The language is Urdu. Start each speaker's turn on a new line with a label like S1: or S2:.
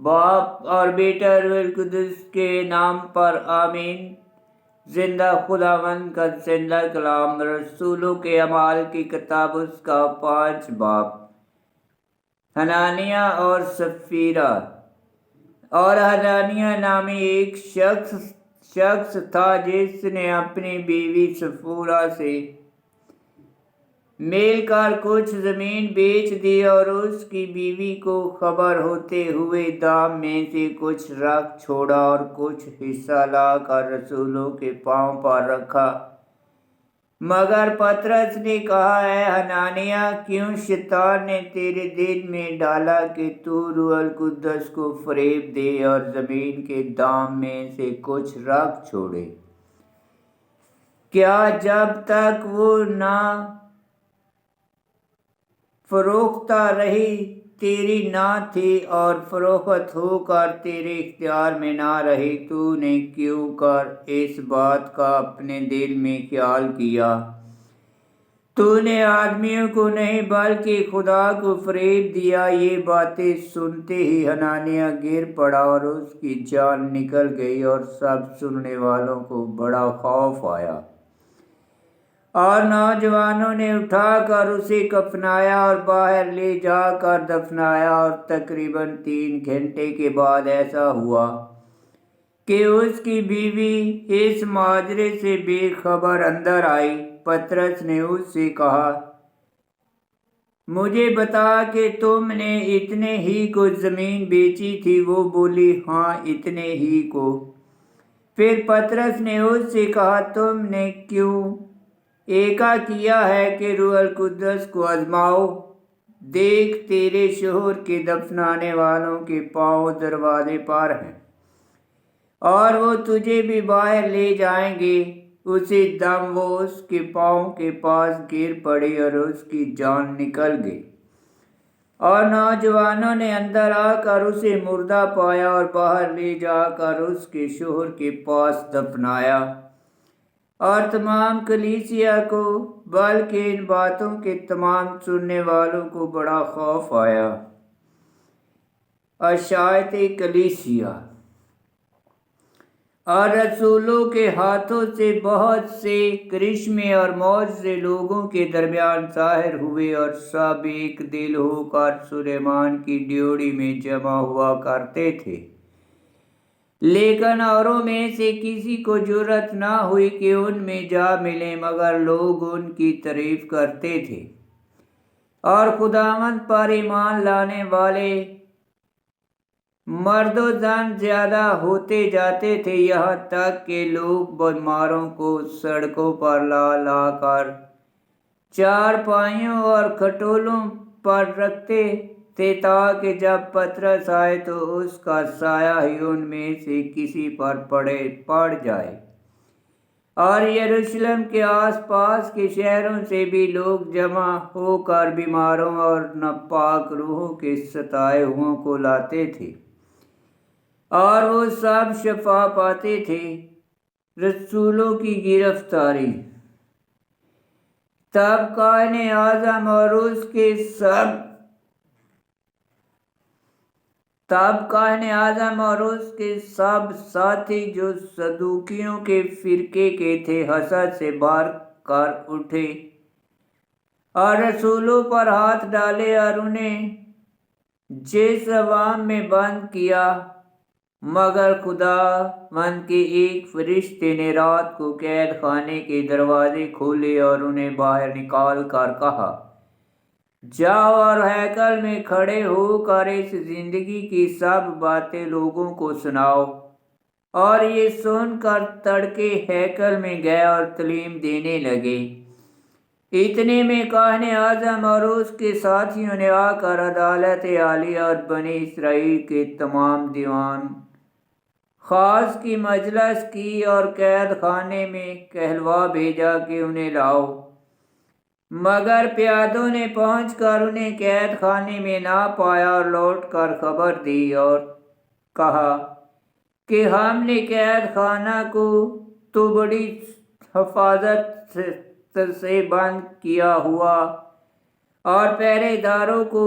S1: باپ اور بیٹا روح القدس کے نام پر آمین۔ زندہ خداوند کا زندہ کلام، رسولوں کے اعمال کی کتاب اس کا 5 باب۔ حنانیہ اور سفیرہ۔ اور حنانیہ نامی ایک شخص تھا جس نے اپنی بیوی سفورہ سے میل کر کچھ زمین بیچ دی، اور اس کی بیوی کو خبر ہوتے ہوئے دام میں سے کچھ رکھ چھوڑا اور کچھ حصہ لا کر رسولوں کے پاؤں پر رکھا۔ مگر پطرس نے کہا، اے حنانیہ، کیوں شیطان نے تیرے دل میں ڈالا کہ تو روح القدس کو فریب دے اور زمین کے دام میں سے کچھ رکھ چھوڑے؟ کیا جب تک وہ نہ فروختہ رہی تیری نہ تھی، اور فروخت ہو کر تیرے اختیار میں نہ رہی، تو نے کیوں کر اس بات کا اپنے دل میں خیال کیا؟ تو نے آدمیوں کو نہیں بلکہ خدا کو فریب دیا۔ یہ باتیں سنتے ہی حنانیہ گر پڑا اور اس کی جان نکل گئی، اور سب سننے والوں کو بڑا خوف آیا۔ اور نوجوانوں نے اٹھا کر اسے کفنایا اور باہر لے جا کر دفنایا، اور تقریباً 3 گھنٹے کے بعد ایسا ہوا کہ اس کی بیوی اس ماجرے سے بے خبر اندر آئی۔ پطرس نے اس سے کہا، مجھے بتا کہ تم نے اتنے ہی کو زمین بیچی تھی؟ وہ بولی، ہاں، اتنے ہی کو۔ پھر پطرس نے اس سے کہا، تم نے کیوں ایکا کیا ہے کہ روح القدس کو آزماؤ؟ دیکھ، تیرے شوہر کے دفنانے والوں کے پاؤں دروازے پر ہیں، اور وہ تجھے بھی باہر لے جائیں گے۔ اسی دم وہ اس کے پاؤں کے پاس گر پڑی اور اس کی جان نکل گئی۔ اور نوجوانوں نے اندر آ کر اسے مردہ پایا اور باہر لے جا کر اس کے شوہر کے پاس دفنایا۔ اور تمام کلیسیا کو، بلکہ ان باتوں کے تمام سننے والوں کو بڑا خوف آیا۔ اشاعت کلیسیا۔ اور رسولوں کے ہاتھوں سے بہت سے کرشمے اور معجزے لوگوں کے درمیان ظاہر ہوئے، اور سب ایک دل ہو کر سلیمان کی ڈیوڑی میں جمع ہوا کرتے تھے۔ لیکن اوروں میں سے کسی کو جرأت نہ ہوئی کہ ان میں جا ملیں، مگر لوگ ان کی تعریف کرتے تھے۔ اور خداوند پر ایمان لانے والے مرد و زن زیادہ ہوتے جاتے تھے، یہاں تک کہ لوگ بیماروں کو سڑکوں پر لا لا کر چارپائیوں اور کھٹولوں پر رکھتے تھے، تاکہ جب پطرس آئے تو اس کا سایہ ہی ان میں سے کسی پر پڑ جائے۔ اور یروشلم کے آس پاس کے شہروں سے بھی لوگ جمع ہو کر بیماروں اور ناپاک روحوں کے ستائے ہوئوں کو لاتے تھے، اور وہ سب شفا پاتے تھے۔ رسولوں کی گرفتاری۔ تب کاہن اعظم اور اس کے سب ساتھی، جو صدوقیوں کے فرقے کے تھے، حسد سے بھر کر اٹھے اور رسولوں پر ہاتھ ڈالے اور انہیں جیس عوام میں بند کیا۔ مگر خداوند کے ایک فرشتے نے رات کو قید خانے کے دروازے کھولے اور انہیں باہر نکال کر کہا، جاؤ اور ہیکل میں کھڑے ہو کر اس زندگی کی سب باتیں لوگوں کو سناؤ۔ اور یہ سن کر تڑکے ہیکل میں گئے اور تعلیم دینے لگے۔ اتنے میں کاہن اعظم اور اس کے ساتھیوں نے آ کر عدالت عالیہ اور بنی اسرائیل کے تمام دیوان خاص کی مجلس کی، اور قید خانے میں کہلوا بھیجا کہ انہیں لاؤ۔ مگر پیادوں نے پہنچ کر انہیں قید خانے میں نہ پایا، اور لوٹ کر خبر دی اور کہا کہ ہم نے قید خانہ کو تو بڑی حفاظت سے بند کیا ہوا اور پہرے داروں کو